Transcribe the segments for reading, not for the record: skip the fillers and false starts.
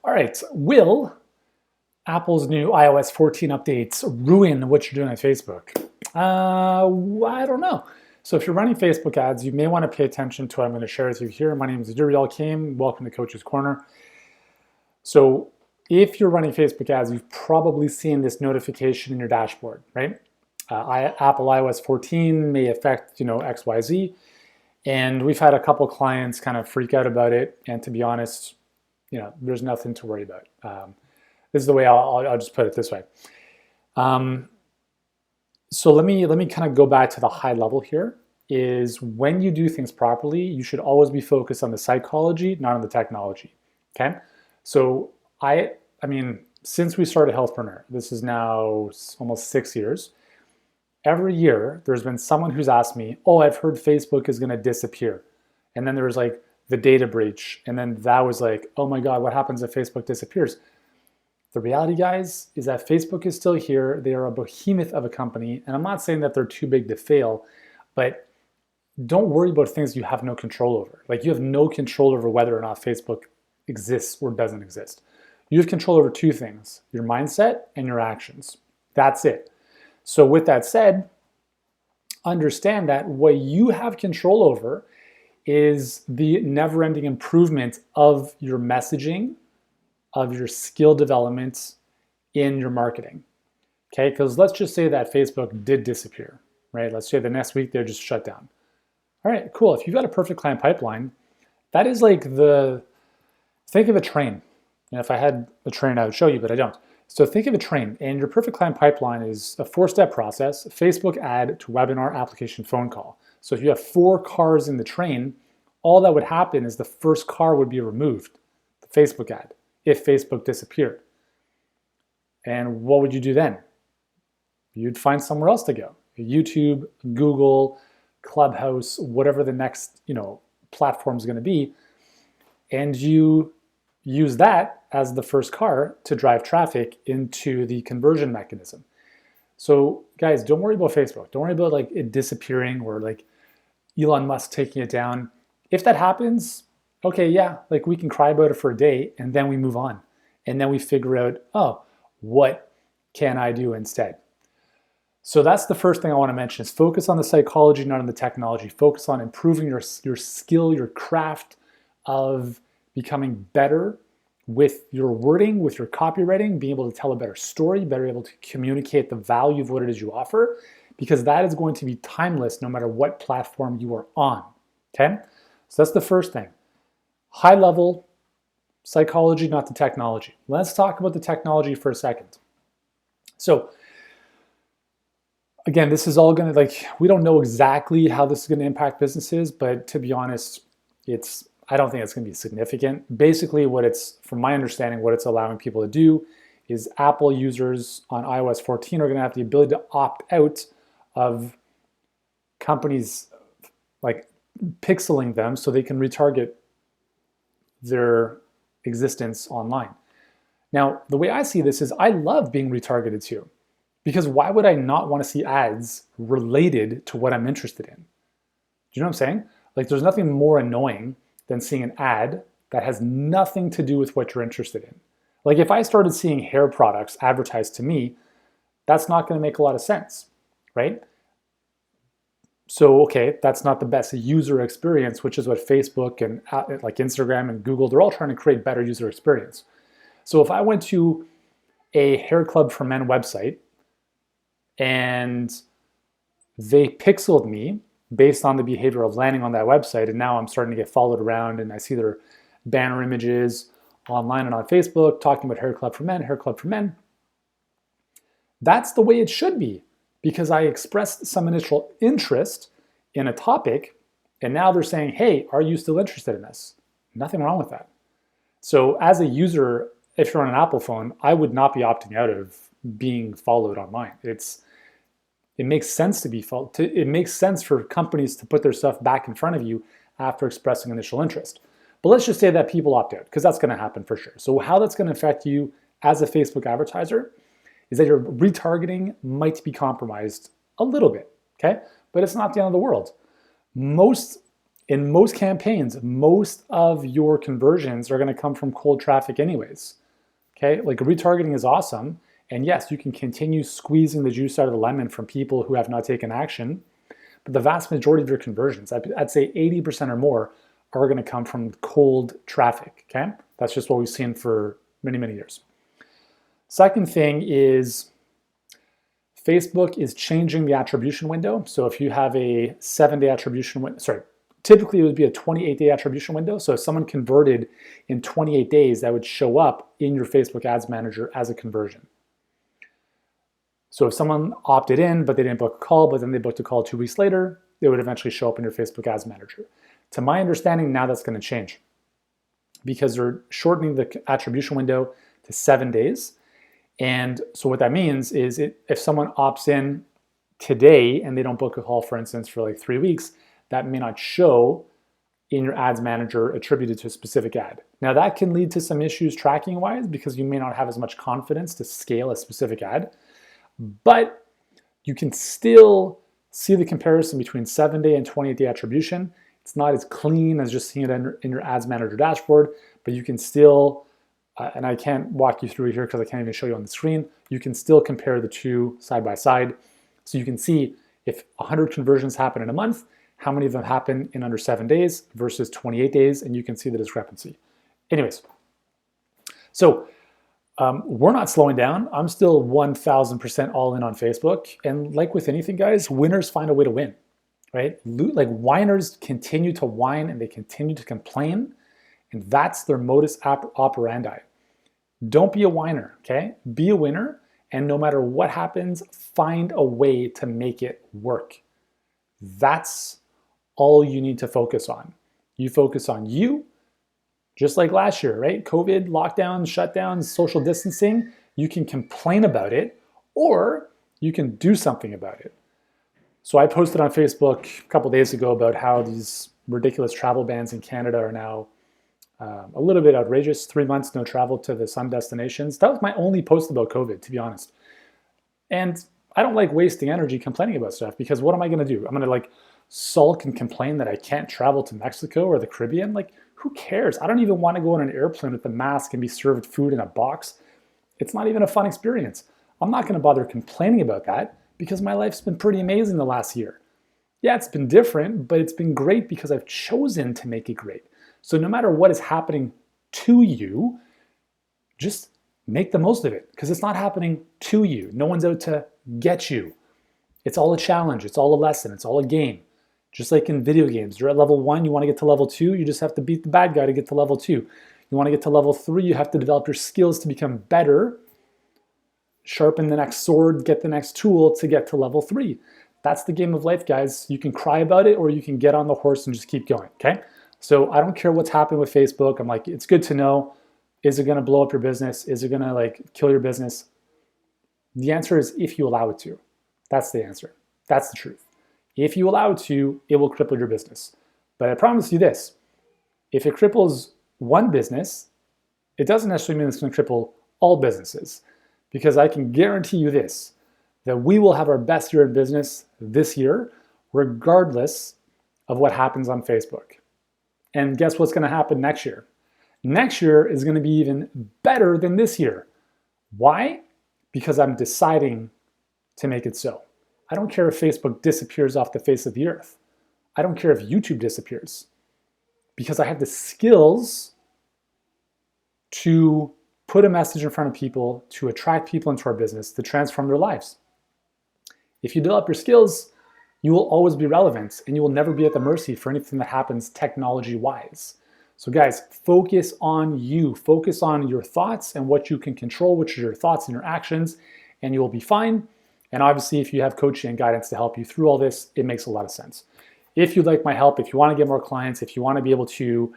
All right, will Apple's new iOS 14 updates ruin what you're doing on Facebook? I don't know. So if you're running Facebook ads, you may want to pay attention to what I'm going to share with you here. My name is Yuri Elkaim. Welcome to Coach's Corner. So if you're running Facebook ads, you've probably seen this notification in your dashboard, right? Apple iOS 14 may affect, XYZ. And we've had a couple clients kind of freak out about it. And to be honest, there's nothing to worry about. This is the way I'll just put it this way. So let me kind of go back to the high level here. Is when you do things properly, you should always be focused on the psychology, not on the technology. Okay. So I mean, since we started Healthpreneur, this is now almost 6 years. Every year, there's been someone who's asked me, "Oh, I've heard Facebook is going to disappear," and then there was like the data breach, and then that was like, "Oh my God, what happens if Facebook disappears?" The reality, guys, is that Facebook is still here. They are a behemoth of a company, and I'm not saying that they're too big to fail, but don't worry about things you have no control over. Like you have no control over whether or not Facebook exists or doesn't exist. You have control over two things: your mindset and your actions. That's it. So with that said, understand that what you have control over is the never-ending improvement of your messaging, of your skill development in your marketing. Okay, because let's just say that Facebook did disappear, right? Let's say the next week they're just shut down. All right, cool. If you've got a perfect client pipeline, that is like think of a train. And if I had a train, I would show you, but I don't. So think of a train, and your perfect client pipeline is a 4-step process: Facebook ad to webinar, application, phone call. So if you have 4 cars in the train, all that would happen is the first car would be removed, the Facebook ad, if Facebook disappeared. And what would you do then? You'd find somewhere else to go. YouTube, Google, Clubhouse, whatever the next, platform is going to be. And you use that as the first car to drive traffic into the conversion mechanism. So guys, don't worry about Facebook. Don't worry about like it disappearing or like Elon Musk taking it down. If that happens, okay, yeah, like we can cry about it for a day and then we move on. And then we figure out, oh, what can I do instead? So that's the first thing I want to mention is focus on the psychology, not on the technology. Focus on improving your skill, your craft of becoming better with your wording, with your copywriting, being able to tell a better story, better able to communicate the value of what it is you offer, because that is going to be timeless no matter what platform you are on, okay? So that's the first thing. High level psychology, not the technology. Let's talk about the technology for a second. So again, this is all going to we don't know exactly how this is going to impact businesses, but to be honest, I don't think it's going to be significant. Basically, from my understanding, what it's allowing people to do is Apple users on iOS 14 are going to have the ability to opt out of companies like pixeling them so they can retarget their existence online. Now, the way I see this is I love being retargeted too, because why would I not want to see ads related to what I'm interested in? Do you know what I'm saying? Like there's nothing more annoying than seeing an ad that has nothing to do with what you're interested in. Like if I started seeing hair products advertised to me, that's not going to make a lot of sense, right? So, okay, that's not the best user experience, which is what Facebook and like Instagram and Google, they're all trying to create better user experience. So if I went to a Hair Club for Men website and they pixeled me based on the behavior of landing on that website, and now I'm starting to get followed around and I see their banner images online and on Facebook talking about Hair Club for Men, Hair Club for Men. That's the way it should be, because I expressed some initial interest in a topic and now they're saying, hey, are you still interested in this? Nothing wrong with that. So as a user, if you're on an Apple phone, I would not be opting out of being followed online. It makes sense to be followed. It makes sense for companies to put their stuff back in front of you after expressing initial interest. But let's just say that people opt out, because that's going to happen for sure. So how that's going to affect you as a Facebook advertiser is that your retargeting might be compromised a little bit, okay? But it's not the end of the world. Most In most campaigns, most of your conversions are going to come from cold traffic anyways. Okay, like retargeting is awesome. And yes, you can continue squeezing the juice out of the lemon from people who have not taken action. But the vast majority of your conversions, I'd say 80% or more, are going to come from cold traffic. Okay, that's just what we've seen for many, many years. Second thing is Facebook is changing the attribution window. So if you have a 7-day attribution window, typically it would be a 28-day attribution window. So if someone converted in 28 days, that would show up in your Facebook Ads Manager as a conversion. So if someone opted in, but they didn't book a call, but then they booked a call 2 weeks later, it would eventually show up in your Facebook Ads Manager. To my understanding, now that's going to change because they're shortening the attribution window to 7 days. And so what that means is if someone opts in today and they don't book a call, for instance, for like 3 weeks, that may not show in your ads manager attributed to a specific ad. Now that can lead to some issues tracking wise because you may not have as much confidence to scale a specific ad, but you can still see the comparison between 7-day and 28-day attribution. It's not as clean as just seeing it in your ads manager dashboard, but you can still, and I can't walk you through it here because I can't even show you on the screen, you can still compare the two side by side. So you can see if 100 conversions happen in a month, how many of them happen in under 7 days versus 28 days, and you can see the discrepancy. Anyways, so we're not slowing down. I'm still 1,000% all in on Facebook. And like with anything, guys, winners find a way to win, right? Like whiners continue to whine and they continue to complain, and that's their modus operandi. Don't be a whiner, okay? Be a winner, and no matter what happens, find a way to make it work. That's all you need to focus on. You focus on you, just like last year, right? COVID, lockdowns, shutdowns, social distancing. You can complain about it, or you can do something about it. So I posted on Facebook a couple days ago about how these ridiculous travel bans in Canada are now a little bit outrageous. 3 months, no travel to the sun destinations. That was my only post about COVID, to be honest. And I don't like wasting energy complaining about stuff because what am I going to do? I'm going to like sulk and complain that I can't travel to Mexico or the Caribbean? Like, who cares? I don't even want to go on an airplane with a mask and be served food in a box. It's not even a fun experience. I'm not going to bother complaining about that because my life's been pretty amazing the last year. Yeah, it's been different, but it's been great because I've chosen to make it great. So no matter what is happening to you, just make the most of it because it's not happening to you. No one's out to get you. It's all a challenge. It's all a lesson. It's all a game. Just like in video games, you're at level 1, you want to get to level 2, you just have to beat the bad guy to get to level 2. You want to get to level 3, you have to develop your skills to become better, sharpen the next sword, get the next tool to get to level 3. That's the game of life, guys. You can cry about it or you can get on the horse and just keep going, okay? So I don't care what's happening with Facebook. I'm like, it's good to know. Is it going to blow up your business? Is it going to like kill your business? The answer is if you allow it to. That's the answer. That's the truth. If you allow it to, it will cripple your business. But I promise you this, if it cripples one business, it doesn't necessarily mean it's going to cripple all businesses. Because I can guarantee you this, that we will have our best year in business this year, regardless of what happens on Facebook. And guess what's going to happen next year? Next year is going to be even better than this year. Why? Because I'm deciding to make it so. I don't care if Facebook disappears off the face of the earth. I don't care if YouTube disappears. Because I have the skills to put a message in front of people, to attract people into our business, to transform their lives. If you develop your skills, you will always be relevant and you will never be at the mercy for anything that happens technology-wise. So guys, focus on you. Focus on your thoughts and what you can control, which are your thoughts and your actions, and you will be fine. And obviously, if you have coaching and guidance to help you through all this, it makes a lot of sense. If you'd like my help, if you want to get more clients, if you want to be able to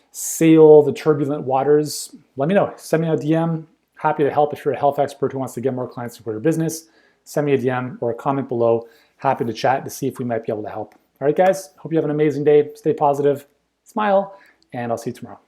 sail the turbulent waters, let me know. Send me a DM. Happy to help if you're a health expert who wants to get more clients to grow your business. Send me a DM or a comment below. Happy to chat to see if we might be able to help. All right, guys. Hope you have an amazing day. Stay positive, smile, and I'll see you tomorrow.